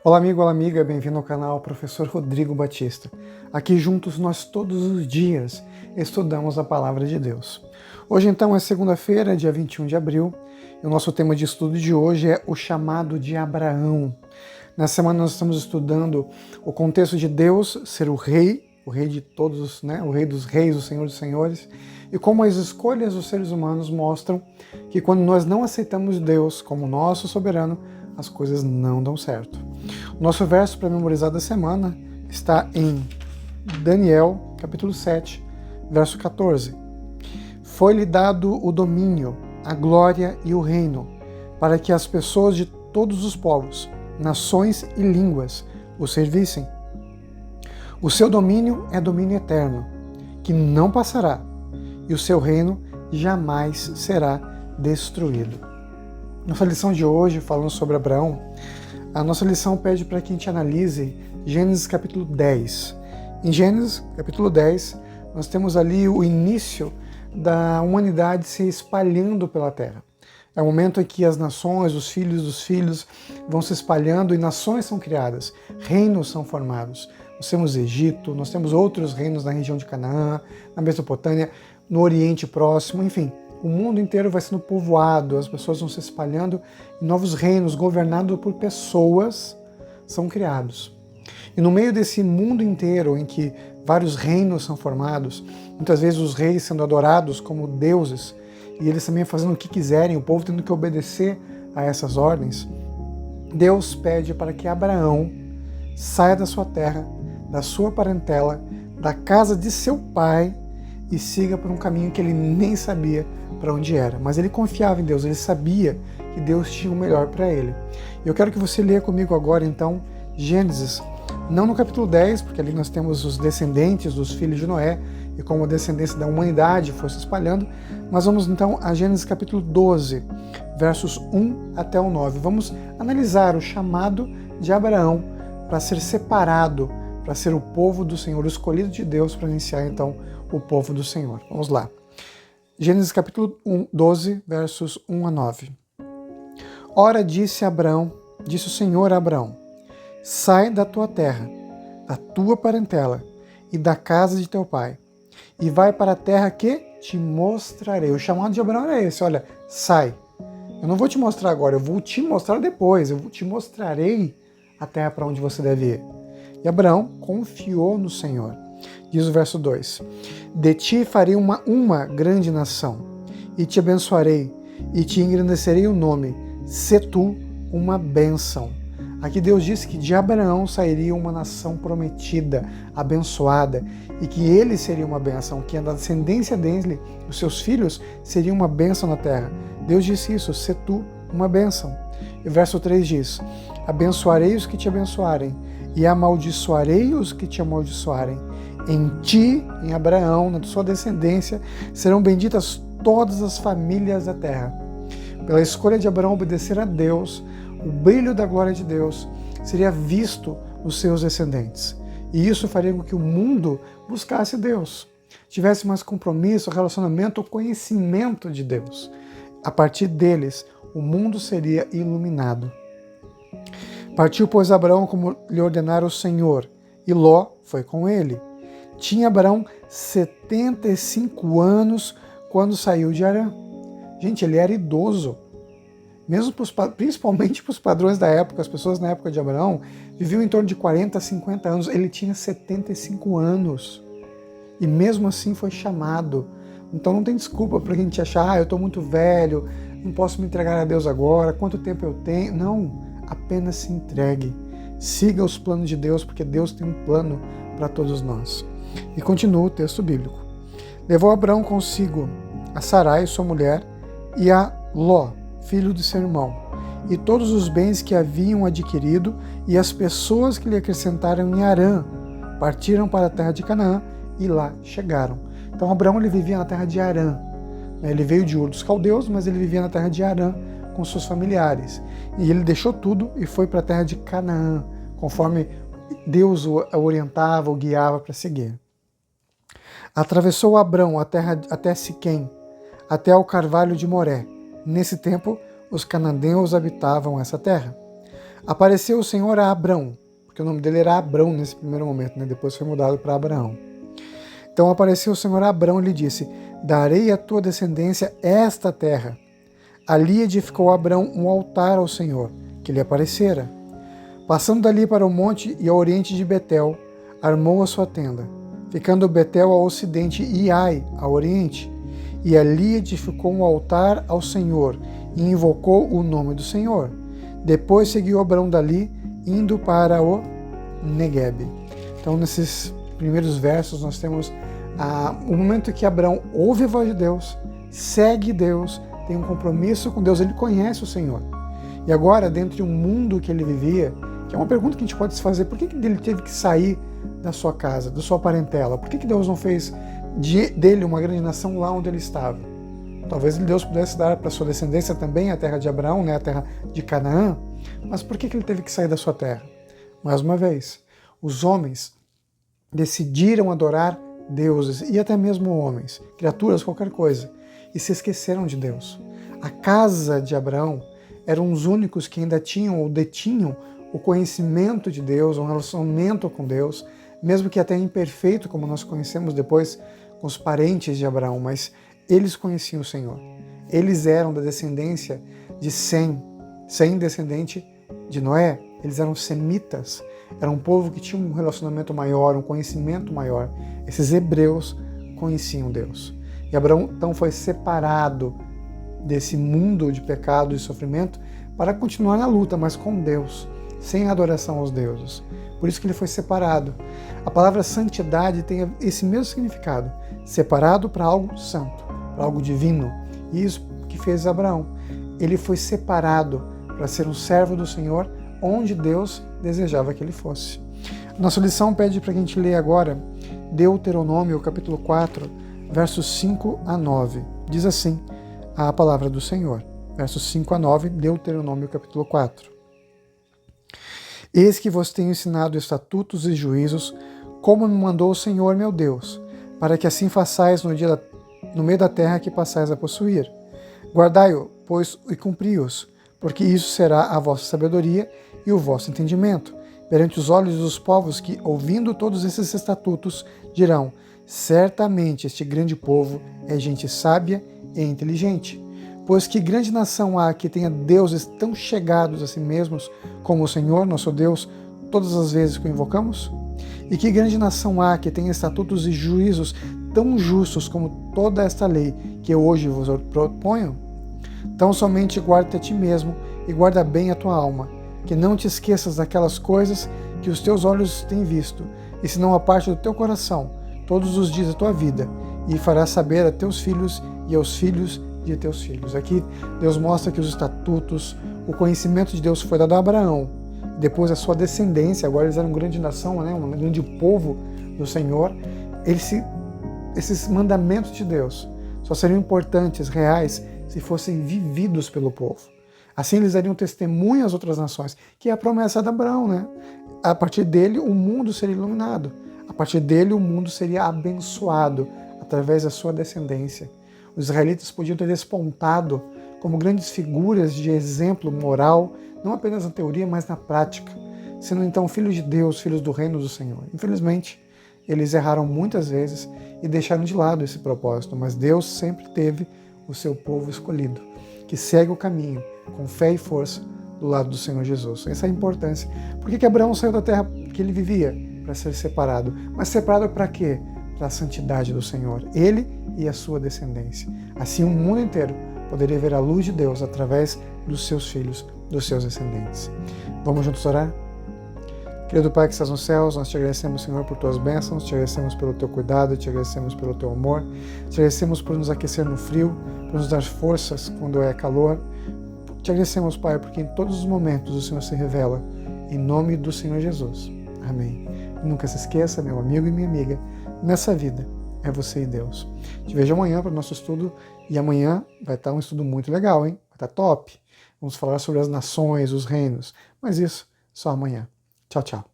Olá amigo, olá amiga, bem-vindo ao canal Professor Rodrigo Batista. Aqui juntos nós todos os dias estudamos a Palavra de Deus. Hoje então é segunda-feira, dia 21 de abril, e o nosso tema de estudo de hoje é o chamado de Abraão. Nessa semana nós estamos estudando o contexto de Deus ser o rei de todos, o rei dos reis, o Senhor dos senhores, e como as escolhas dos seres humanos mostram que quando nós não aceitamos Deus como nosso soberano, as coisas não dão certo. O nosso verso para memorizar da semana está em Daniel, capítulo 7, verso 14. Foi-lhe dado o domínio, a glória e o reino, para que as pessoas de todos os povos, nações e línguas o servissem. O seu domínio é domínio eterno, que não passará, e o seu reino jamais será destruído. Nossa lição de hoje, falando sobre Abraão, a nossa lição pede para que a gente analise Gênesis capítulo 10. Em Gênesis capítulo 10, nós temos ali o início da humanidade se espalhando pela terra. É o momento em que as nações, os filhos dos filhos vão se espalhando e nações são criadas, reinos são formados. Nós temos Egito, nós temos outros reinos na região de Canaã, na Mesopotâmia, no Oriente Próximo, enfim. O mundo inteiro vai sendo povoado, as pessoas vão se espalhando e novos reinos governados por pessoas são criados. E no meio desse mundo inteiro em que vários reinos são formados, muitas vezes os reis sendo adorados como deuses e eles também fazendo o que quiserem, o povo tendo que obedecer a essas ordens, Deus pede para que Abraão saia da sua terra, da sua parentela, da casa de seu pai e siga por um caminho que ele nem sabia para onde era. Mas ele confiava em Deus, ele sabia que Deus tinha o melhor para ele. E eu quero que você leia comigo agora, então, Gênesis, não no capítulo 10, porque ali nós temos os descendentes dos filhos de Noé, e como a descendência da humanidade foi se espalhando, mas vamos então a Gênesis capítulo 12, versos 1 até o 9. Vamos analisar o chamado de Abraão para ser separado, para ser o povo do Senhor, o escolhido de Deus, para iniciar então o povo do Senhor. Vamos lá. Gênesis capítulo 12, versos 1 a 9. Ora disse o Senhor a Abraão, sai da tua terra, da tua parentela e da casa de teu pai, e vai para a terra que te mostrarei. O chamado de Abraão era esse, olha, sai. Eu não vou te mostrar agora, eu vou te mostrar depois, eu te mostrarei a terra para onde você deve ir. E Abraão confiou no Senhor. Diz o verso 2, de ti farei uma grande nação, e te abençoarei, e te engrandecerei o nome, sê tu uma bênção. Aqui Deus disse que de Abraão sairia uma nação prometida, abençoada, e que ele seria uma bênção, que a descendência dele, os seus filhos, seriam uma bênção na terra. Deus disse isso, sê tu uma bênção. E o verso 3 diz, abençoarei os que te abençoarem, e amaldiçoarei os que te amaldiçoarem. Em ti, em Abraão, na sua descendência, serão benditas todas as famílias da terra. Pela escolha de Abraão obedecer a Deus, o brilho da glória de Deus seria visto nos seus descendentes. E isso faria com que o mundo buscasse Deus, tivesse mais compromisso, relacionamento, conhecimento de Deus. A partir deles, o mundo seria iluminado. Partiu, pois, Abraão como lhe ordenara o Senhor, e Ló foi com ele. Tinha Abraão 75 anos quando saiu de Harã. Gente, ele era idoso. Principalmente para os padrões da época, as pessoas na época de Abraão viviam em torno de 40 a 50 anos. Ele tinha 75 anos. E mesmo assim foi chamado. Então não tem desculpa para a gente achar, eu estou muito velho, não posso me entregar a Deus agora, quanto tempo eu tenho. Não, apenas se entregue. Siga os planos de Deus, porque Deus tem um plano para todos nós. E continua o texto bíblico. Levou Abraão consigo a Sarai, sua mulher, e a Ló, filho de seu irmão, e todos os bens que haviam adquirido, e as pessoas que lhe acrescentaram em Harã, partiram para a terra de Canaã, e lá chegaram. Então Abraão ele vivia na terra de Harã. Ele veio de Ur dos Caldeus, mas ele vivia na terra de Harã com seus familiares. E ele deixou tudo e foi para a terra de Canaã, conforme Deus o orientava, o guiava para seguir. Atravessou Abrão a terra até Siquém, até ao carvalho de Moré. Nesse tempo, os cananeus habitavam essa terra. Apareceu o Senhor a Abrão, porque o nome dele era Abrão nesse primeiro momento, né? Depois foi mudado para Abraão. Então apareceu o Senhor a Abrão e lhe disse: darei à tua descendência esta terra. Ali edificou Abrão um altar ao Senhor, que lhe aparecera. Passando dali para o monte e ao oriente de Betel, armou a sua tenda, ficando Betel ao ocidente e Ai ao oriente. E ali edificou um altar ao Senhor e invocou o nome do Senhor. Depois seguiu Abrão dali, indo para o Neguebe. Então, nesses primeiros versos, nós temos o momento que Abrão ouve a voz de Deus, segue Deus, tem um compromisso com Deus, ele conhece o Senhor. E agora, dentro de um mundo que ele vivia, que é uma pergunta que a gente pode se fazer: por que ele teve que sair da sua casa, da sua parentela? Por que Deus não fez dele uma grande nação lá onde ele estava? Talvez Deus pudesse dar para sua descendência também a terra de Abraão, né, a terra de Canaã, mas por que ele teve que sair da sua terra? Mais uma vez, os homens decidiram adorar deuses, e até mesmo homens, criaturas, qualquer coisa, e se esqueceram de Deus. A casa de Abraão eram os únicos que ainda tinham ou detinham o conhecimento de Deus, um relacionamento com Deus, mesmo que até imperfeito, como nós conhecemos depois com os parentes de Abraão, mas eles conheciam o Senhor. Eles eram da descendência de Sem, descendente de Noé. Eles eram semitas, era um povo que tinha um relacionamento maior, um conhecimento maior. Esses hebreus conheciam Deus. E Abraão então foi separado desse mundo de pecado e sofrimento para continuar na luta, mas com Deus, sem adoração aos deuses. Por isso que ele foi separado. A palavra santidade tem esse mesmo significado, separado para algo santo, para algo divino. E isso que fez Abraão. Ele foi separado para ser um servo do Senhor, onde Deus desejava que ele fosse. Nossa lição pede para que a gente leia agora Deuteronômio, capítulo 4, versos 5 a 9. Diz assim a palavra do Senhor. Versos 5 a 9, Deuteronômio, capítulo 4. Eis que vos tenho ensinado estatutos e juízos, como me mandou o Senhor meu Deus, para que assim façais no meio da terra que passais a possuir. Guardai-o, pois, e cumpri-os, porque isso será a vossa sabedoria e o vosso entendimento, perante os olhos dos povos que, ouvindo todos esses estatutos, dirão: certamente este grande povo é gente sábia e inteligente. Pois que grande nação há que tenha deuses tão chegados a si mesmos como o Senhor, nosso Deus, todas as vezes que o invocamos? E que grande nação há que tenha estatutos e juízos tão justos como toda esta lei que eu hoje vos proponho? Então somente guarda-te a ti mesmo e guarda bem a tua alma, que não te esqueças daquelas coisas que os teus olhos têm visto, e se não a parte do teu coração, todos os dias da tua vida, e farás saber a teus filhos e aos filhos de teus filhos. Aqui Deus mostra que os estatutos, o conhecimento de Deus foi dado a Abraão, depois a sua descendência, agora eles eram uma grande nação, né, um grande povo do Senhor. Esses mandamentos de Deus só seriam importantes, reais, se fossem vividos pelo povo. Assim eles dariam testemunho às outras nações, que é a promessa de Abraão, né? A partir dele o mundo seria iluminado, a partir dele o mundo seria abençoado através da sua descendência. Os israelitas podiam ter despontado como grandes figuras de exemplo moral, não apenas na teoria, mas na prática, sendo então filhos de Deus, filhos do reino do Senhor. Infelizmente, eles erraram muitas vezes e deixaram de lado esse propósito, mas Deus sempre teve o seu povo escolhido, que segue o caminho com fé e força do lado do Senhor Jesus. Essa é a importância. Por que Abraão saiu da terra que ele vivia? Para ser separado. Mas separado para quê? Para a santidade do Senhor. Ele e a sua descendência. Assim o mundo inteiro poderia ver a luz de Deus através dos seus filhos, dos seus descendentes. Vamos juntos orar? Querido Pai que estás nos céus, nós te agradecemos, Senhor, por tuas bênçãos, te agradecemos pelo teu cuidado, te agradecemos pelo teu amor, te agradecemos por nos aquecer no frio, por nos dar forças quando é calor. Te agradecemos, Pai, porque em todos os momentos o Senhor se revela, em nome do Senhor Jesus. Amém. Nunca se esqueça, meu amigo e minha amiga, nessa vida é você e Deus. Te vejo amanhã para o nosso estudo, e amanhã vai estar um estudo muito legal, hein? Vai estar top. Vamos falar sobre as nações, os reinos, mas isso só amanhã. Tchau, tchau.